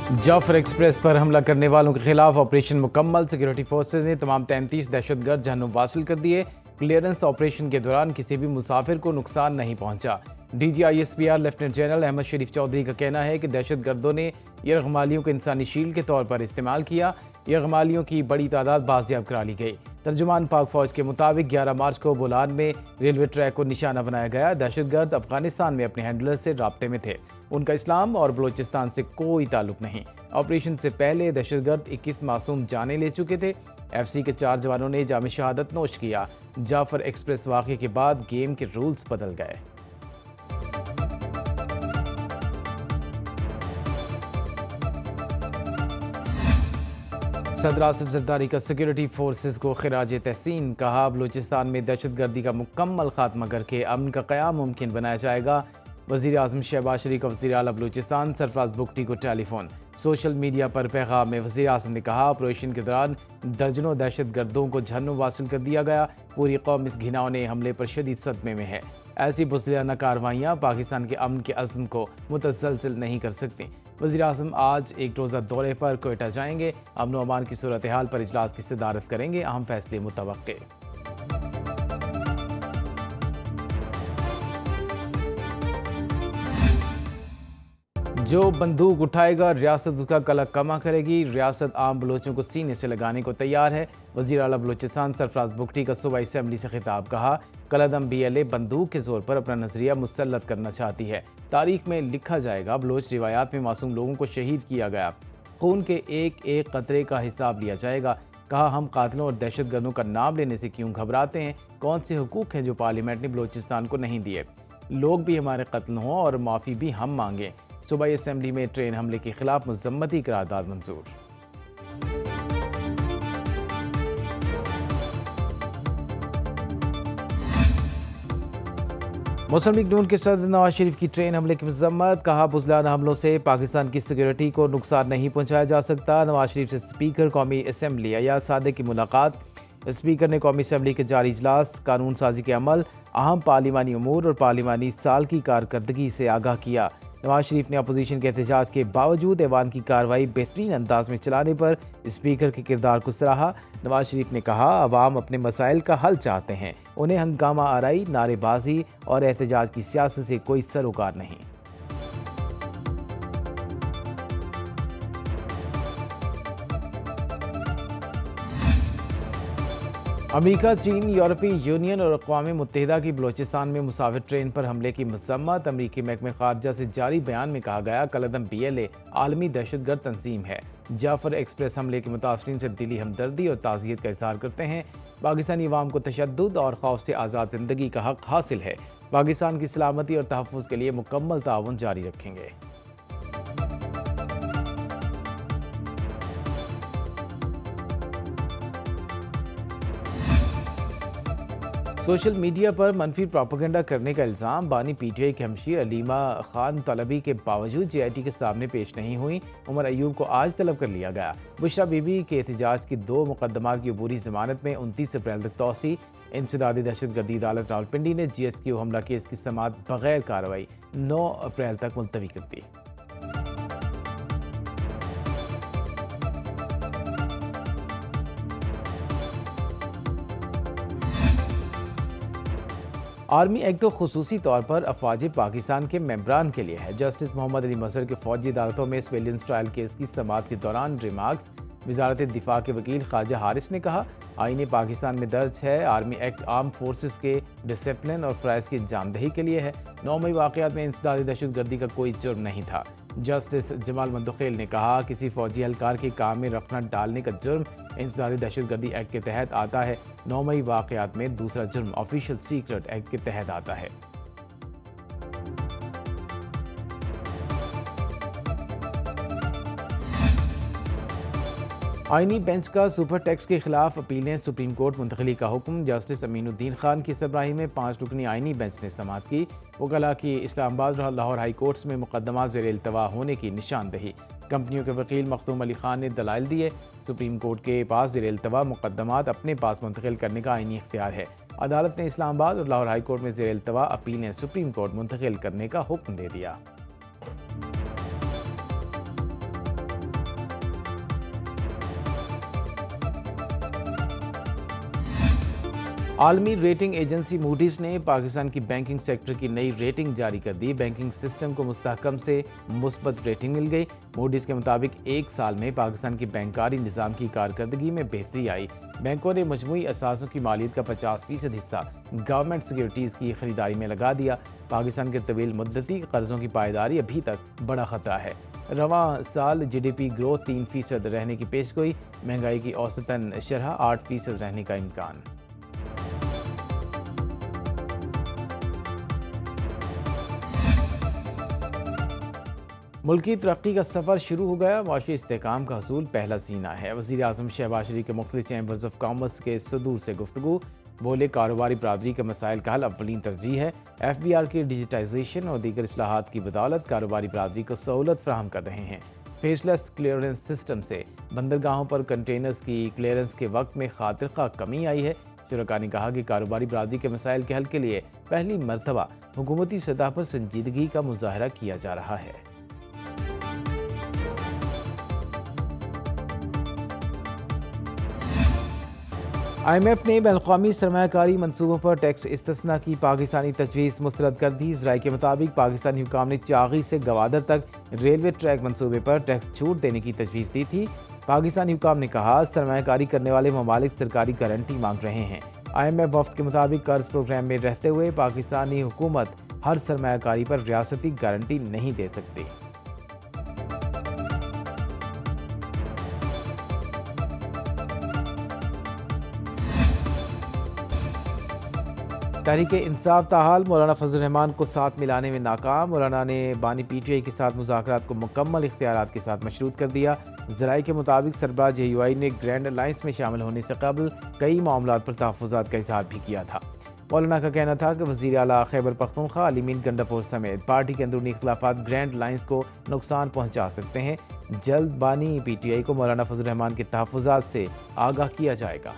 Jafar express पर हमला करने वालों के खिलाफ ऑपरेशन मुकम्मल। सिक्योरिटी फोर्सेज ने तमाम 33 दहशतगर्द जहन्नुम वासिल कर दिए। क्लियरेंस ऑपरेशन के दौरान किसी भी मुसाफिर को नुकसान नहीं पहुंचा। DGISPR लेफ्टिनेंट जनरल अहमद शरीफ चौधरी का कहना है कि दहशतगर्दों ने यरगमालियों को इंसानी शील्ड के तौर पर इस्तेमाल किया। यरगमालियों की बड़ी तादाद बाजियाब करा ली गई। तर्जुमान पाक फौज के मुताबिक 11 मार्च को बोलान में रेलवे ट्रैक को निशाना बनाया गया। दहशतगर्द अफगानिस्तान में अपने हैंडलर से राब्ते में थे। उनका इस्लाम और बलूचिस्तान से कोई ताल्लुक नहीं। ऑपरेशन से पहले दहशतगर्द 21 मासूम जानें ले चुके थे। FC के 4 जवानों ने जाम शहादत नोश किया। जाफर एक्सप्रेस वाक़े के बाद गेम के रूल्स बदल गए। सदर आसिफ जरदारी का सिक्योरिटी फोर्सेस को खिराज तहसीन। कहा, बलूचिस्तान में दहशतगर्दी का मुकम्मल खात्मा करके अमन का क़याम मुमकिन बनाया जाएगा। वज़ीर आज़म शहबाज शरीफ का वज़ीर आला बलूचिस्तान सरफराज बुगटी को टेलीफोन। सोशल मीडिया पर पैगाम में वज़ीर आज़म ने कहा, ऑपरेशन के दौरान दर्जनों दहशतगर्दों को जहन्नुम वासिल कर दिया गया। पूरी कौम इस घिनौने हमले पर शदीद सदमे में है। ऐसी बुज़दिलाना कार्रवाइयाँ पाकिस्तान के अमन के अज़्म को मुतसलसल नहीं कर सकती। वज़ीर आज़म आज एक रोज़ा दौरे पर कोयटा जाएंगे। अमन व अमान की सूरत हाल पर इजलास की सदारत करेंगे। अहम फैसले मुतवक्के। जो बंदूक उठाएगा रियासत उसका कला कमा करेगी। रियासत आम बलोचों को सीने से लगाने को तैयार है। वज़ीर आला बलूचिस्तान सरफराज बुगटी का सूबाई असेंबली से खिताब। कहा, कलदम BLA बंदूक के जोर पर अपना नजरिया मुसल्लत करना चाहती है। तारीख में लिखा जाएगा, बलोच रिवायात में मासूम लोगों को शहीद किया गया। खून के एक एक कतरे का हिसाब लिया जाएगा। कहा, हम कातिलों और दहशतगर्दों का नाम लेने से क्यों घबराते हैं? कौन से हुकूक हैं जो पार्लियामेंट ने बलूचिस्तान को नहीं दिए? लोग भी हमारे कत्ल हों और माफ़ी भी हम मांगें। सूबाई असेंबली में ट्रेन हमले के खिलाफ मुज़म्मती करारदाद मंजूर। मुस्लिम लीग नून के सदर नवाज शरीफ की ट्रेन हमले की मजम्मत। कहा, बुज़दिलाना हमलों से पाकिस्तान की सिक्योरिटी को नुकसान नहीं पहुंचाया जा सकता। नवाज शरीफ से स्पीकर कौमी असेंबली अयाज सादिक की मुलाकात। स्पीकर ने कौमी असेंबली के जारी इजलास कानून साजी के अमल, अहम पार्लिमानी उमूर और पार्लिमानी साल की कारकर्दगी से आगाह किया। नवाज शरीफ ने अपोजिशन के एहतजाज के बावजूद ऐवान की कार्रवाई बेहतरीन अंदाज में चलाने पर स्पीकर के किरदार को सराहा। नवाज शरीफ ने कहा, अवाम अपने मसाइल का हल चाहते हैं, उन्हें हंगामा आराई, नारेबाजी और एहतजाज की सियासत से कोई सरोकार नहीं। अमेरिका, चीन, यूरोपीय यूनियन और अक़वाम मुत्तहिदा की बलूचिस्तान में मुसाफिर ट्रेन पर हमले की मज़म्मत। अमरीकी महकमे ख़ारजा से जारी बयान में कहा गया, कलदम BLA आलमी दहशतगर्द तंजीम है। जाफर एक्सप्रेस हमले के मुतासरीन से दिली हमदर्दी और ताज़ियत का इज़हार करते हैं। पाकिस्तानी अवाम को तशद्दुद और खौफ से आज़ाद ज़िंदगी का हक़ हासिल है। पाकिस्तान की सलामती और तहफ़्फ़ुज़ के लिए मुकम्मल ताउन जारी रखेंगे। सोशल मीडिया पर मनफी प्रोपेगेंडा करने का इल्ज़ाम बानी PTI के हमशीर अलीमा खान तलबी के बावजूद JIT के सामने पेश नहीं हुई। उमर अयूब को आज तलब कर लिया गया। बुशरा बीबी के एहतजाज की 2 मुकदमात की अबूरी ज़मानत में 29 अप्रैल तक तौसी। इंसदादी दहशतगर्दी अदालत रावलपिंडी ने GHQ हमला केस की समाअत बगैर कार्रवाई 9 अप्रैल तक मुलतवी कर दी। आर्मी एक्ट तो खुसूसी तौर पर अफवाज पाकिस्तान के मेंबरान के लिए है। जस्टिस मोहम्मद अली मजहर के फौजी अदालतों में सिविलियंस ट्रायल केस की समाअत के दौरान रिमार्क्स। वजारत दिफा के वकील ख्वाजा हारिस ने कहा, आईन पाकिस्तान में दर्ज है, आर्मी एक्ट आर्म फोर्सेस के डिसिप्लिन और फ़राइज़ की अंजामदही के लिए है। 9 मई वाक़यात में इंसदादी दहशतगर्दी का कोई जुर्म नहीं था। जस्टिस जमाल मंदुखेल ने कहा, किसी फौजी एहलकार के काम में रखना डालने का जुर्म इंसदादी दहशतगर्दी एक्ट के तहत आता है। 9 मई वाक़यात में दूसरा जुर्म ऑफिशियल सीक्रेट एक्ट के तहत आता है। आईनी बेंच का सुपर टैक्स के खिलाफ अपीलें, सुप्रीम कोर्ट मुंतकली का हुक्म। जस्टिस अमीनुद्दीन खान की सरबराही में 5 रुकनी आईनी बेंच ने समाअत की। वकला की इस्लामाबाद और लाहौर हाई कोर्ट्स में मुकदमा ज़ेर इल्तवा होने की निशानदही। कंपनियों के वकील मखदूम अली खान ने दलाइल दिए। सुप्रीम कोर्ट के पास ज़ेर इल्तवा मुकदमात अपने पास मुंतकिल करने का आईनी इख्तियार है। अदालत ने इस्लामाबाद और लाहौर हाई कोर्ट में ज़ेर इल्तवा अपीलें सुप्रीम कोर्ट मुंतकिल करने का हुक्म दे दिया। आलमी रेटिंग एजेंसी मूडीज ने पाकिस्तान की बैंकिंग सेक्टर की नई रेटिंग जारी कर दी। बैंकिंग सिस्टम को मुस्तहकम से मुस्बत रेटिंग मिल गई। मूडीज के मुताबिक एक साल में पाकिस्तान की बैंकारी निज़ाम की कारकर्दगी में बेहतरी आई। बैंकों ने मजमूई असासों की मालियत का 50% हिस्सा गवर्नमेंट सिक्योरिटीज़ की खरीदारी में लगा दिया। पाकिस्तान के तवील मुद्दती कर्जों की पायदारी अभी तक बड़ा खतरा है। रवां साल GDP ग्रोथ 3% रहने की पेशगोई। महंगाई की औसतन शरह 8% रहने का इम्कान। मुल्की तरक्की का सफ़र शुरू हो गया। माशी इस्तेहकाम का हसूल पहला सीना है। वज़ीर आज़म शहबाज शरीफ के मुख्तलिफ चैम्बर्स ऑफ कॉमर्स के सदूर से गुफ्तगू। बोले, कारोबारी बरादरी के मसाइल का हल अव्वलीन तरजीह है। FBR की डिजिटाइजेशन और दीगर इस्लाहात की बदौलत कारोबारी बरादरी को सहूलत फराहम कर रहे हैं। फेसलेस क्लियरेंस सिस्टम से बंदरगाहों पर कंटेनर्स की क्लियरेंस के वक्त में खातिर कमी आई है। शुरका ने कहा कि कारोबारी बरादरी के मसाइल के हल के लिए पहली मरतबा हुकूमती सतह पर संजीदगी का मुजाहरा किया जा रहा है। IMF ने बैनुल-अक़वामी सरमायाकारी मनसूबों पर टैक्स इस्तिस्ना की पाकिस्तानी तजवीज़ मुस्तरद कर दी। इस राय के मुताबिक पाकिस्तानी हुकाम ने चागी से गवादर तक रेलवे ट्रैक मनसूबे पर टैक्स छूट देने की तजवीज़ दी थी। पाकिस्तानी हुकाम ने कहा, सरमायाकारी करने वाले ममालिक सरकारी गारंटी मांग रहे हैं। IMF वफ़द के मुताबिक कर्ज प्रोग्राम में रहते हुए पाकिस्तानी हुकूमत हर सरमायाकारी पर रियासती गारंटी नहीं दे सकती। तहरीक इंसाफ ताहाल मौलाना फजल रहमान को साथ मिलाने में नाकाम। मौलाना ने बानी PTI के साथ मुज़ाकरात को मुकम्मल इख्तियारात के साथ मशरूत कर दिया। ज़राए के मुताबिक सरबराह JUI ने ग्रैंड अलायंस में शामिल होने से कबल कई मामलात पर तहफ़्फ़ुज़ात का इज़हार भी किया था। मौलाना का कहना था कि वज़ीर आला खैबर पख्तूनख्वा अली मीर गंडापुर समेत पार्टी के अंदरूनी इख्तिलाफ़ात ग्रैंड अलायंस को नुकसान पहुँचा सकते हैं। जल्द बानी PTI को मौलाना फजल रहमान के तहफ़्फ़ुज़ात से आगाह किया जाएगा।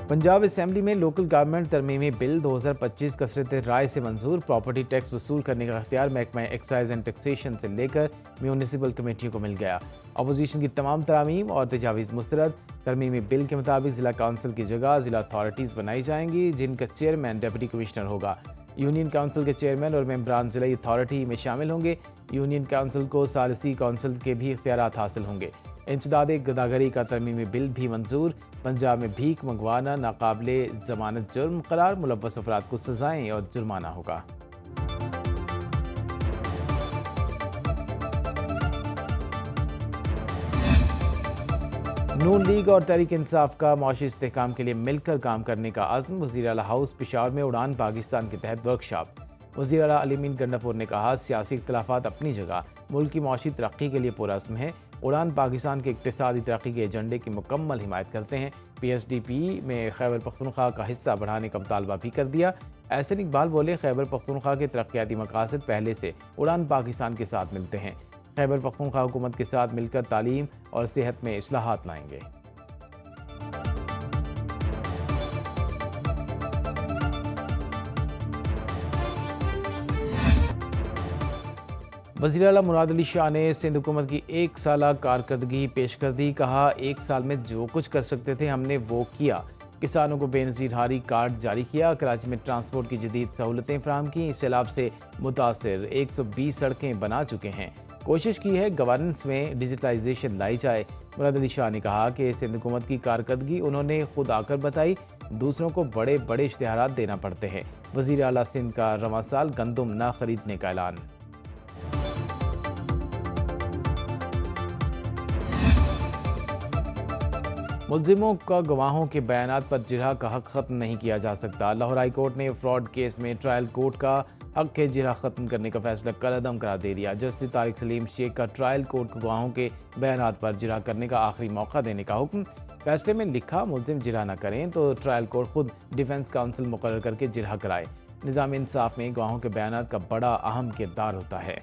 पंजाब असेंबली में लोकल गवर्नमेंट तरमीमी बिल 2025 कसरत राय से मंजूर। प्रॉपर्टी टैक्स वसूल करने का अख्तियार महकमा एक्साइज एंड टैक्सेशन से लेकर म्यूनिसिपल कमेटियों को मिल गया। अपोजिशन की तमाम तरामीम और तजावीज़ मुस्तरद। तरमीमी बिल के मुताबिक ज़िला काउंसिल की जगह ज़िला अथॉरिटीज़ बनाई जाएंगी, जिनका चेयरमैन डिप्टी कमिश्नर होगा। यूनियन काउंसिल के चेयरमैन और मेंबरान ज़िला अथॉरिटी में शामिल होंगे। यूनियन काउंसिल को सालिसी काउंसिल के भी इख्तियारात हासिल होंगे। इंसदाद गदागरी का तरमीमी बिल भी मंजूर। पंजाब में भीख मंगवाना नाकाबिले ज़मानत जुर्म करार। मुलव्वस अफराद को सज़ाएं और जुर्माना होगा। नून लीग और तहरीक इंसाफ का माशी इस्तेहकाम के लिए मिलकर काम करने का अज़्म। वज़ीर आला हाउस पेशावर में उड़ान पाकिस्तान के तहत वर्कशॉप। वज़ीर आला अली मीर गंडापुर ने कहा, सियासी इख्तिलाफ़ात अपनी जगह मुल्क की माशी तरक्की के लिए पुरअज़्म है। उड़ान पाकिस्तान के इक़्तिसादी तरक्की के एजेंडे की मुकम्मल हिमायत करते हैं। PSDP में खैबर पख्तूनख्वा का हिस्सा बढ़ाने का मुतालबा भी कर दिया। एहसन इकबाल बोले, खैबर पख्तूनख्वा के तरक्याती मकासद पहले से उड़ान पाकिस्तान के साथ मिलते हैं। खैबर पख्तूनख्वा हुकूमत के साथ मिलकर तालीम और सेहत में इस्लाहात लाएंगे। वज़ीर आला मुराद अली शाह ने सिंध हुकूमत की एक साला कारकर्दगी पेश कर दी। कहा, एक साल में जो कुछ कर सकते थे हमने वो किया। किसानों को बेनज़ीर हारी कार्ड जारी किया। कराची में ट्रांसपोर्ट की जदीद सहूलतें फराहम की। सैलाब से मुतासिर 120 सड़कें बना चुके हैं। कोशिश की है गवर्नेंस में डिजिटलाइजेशन लाई जाए। मुराद अली शाह ने कहा कि सिंध हुकूमत की कारकर्दगी उन्होंने खुद आकर बताई। दूसरों को बड़े बड़े इश्तिहारात देना पड़ते हैं। वज़ीर आला सिंध का रवां साल गंदम न खरीदने का ऐलान। मुलजिमों का गवाहों के बयानात पर जिरह का हक ख़त्म नहीं किया जा सकता। लाहौर हाई कोर्ट ने फ्रॉड केस में ट्रायल कोर्ट का हक के जिरह ख़त्म करने का फैसला कलअदम करार दे दिया। जस्टिस तारिक सलीम शेख का ट्रायल कोर्ट को गवाहों के बयानात पर जिरह करने का आखिरी मौका देने का हुक्म। फैसले में लिखा, मुलजिम जिरह न करें तो ट्रायल कोर्ट खुद डिफेंस काउंसिल मुकर्रर करके जिरह कराए। निज़ाम इंसाफ में गवाहों के बयानात का बड़ा अहम किरदार होता है।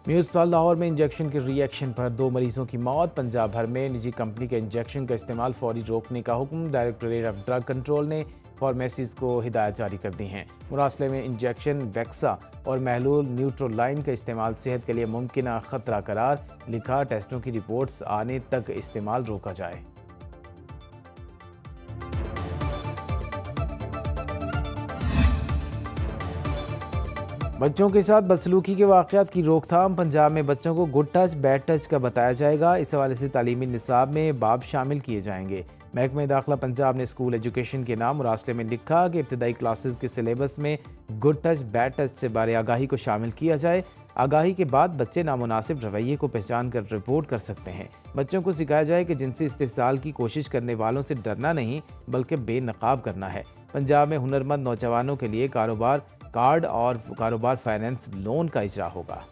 म्यूनिसिपल लाहौर में इंजेक्शन के रिएक्शन पर 2 मरीजों की मौत। पंजाब भर में निजी कंपनी के इंजेक्शन का इस्तेमाल फौरी रोकने का हुक्म। डायरेक्टरेट ऑफ ड्रग कंट्रोल ने फार्मेसीज को हिदायत जारी कर दी हैं। मुरासले में इंजेक्शन वैक्सा और महलूल न्यूट्रोलाइन का इस्तेमाल सेहत के लिए मुमकिन खतरा करार। लिखा, टेस्टों की रिपोर्ट्स आने तक इस्तेमाल रोका जाए। बच्चों के साथ बदसलूकी के वाक़यात की रोकथाम। पंजाब में बच्चों को गुड टच बैड टच का बताया जाएगा। इस हवाले से तालीमी निसाब में बाब शामिल किए जाएंगे। महकमा दाखिला पंजाब ने स्कूल एजुकेशन के नाम मुरासले में लिखा कि इब्तदाई क्लासेस के सिलेबस में गुड टच बैड टच से बारे आगाही को शामिल किया जाए। आगाही के बाद बच्चे नामुनासिब रवैये को पहचान कर रिपोर्ट कर सकते हैं। बच्चों को सिखाया जाए कि जिनसी इस्तेहसाल की कोशिश करने वालों से डरना नहीं बल्कि बेनकाब करना है। पंजाब में हुनरमंद नौजवानों के लिए कारोबार कार्ड और कारोबार फाइनेंस लोन का इजरा होगा।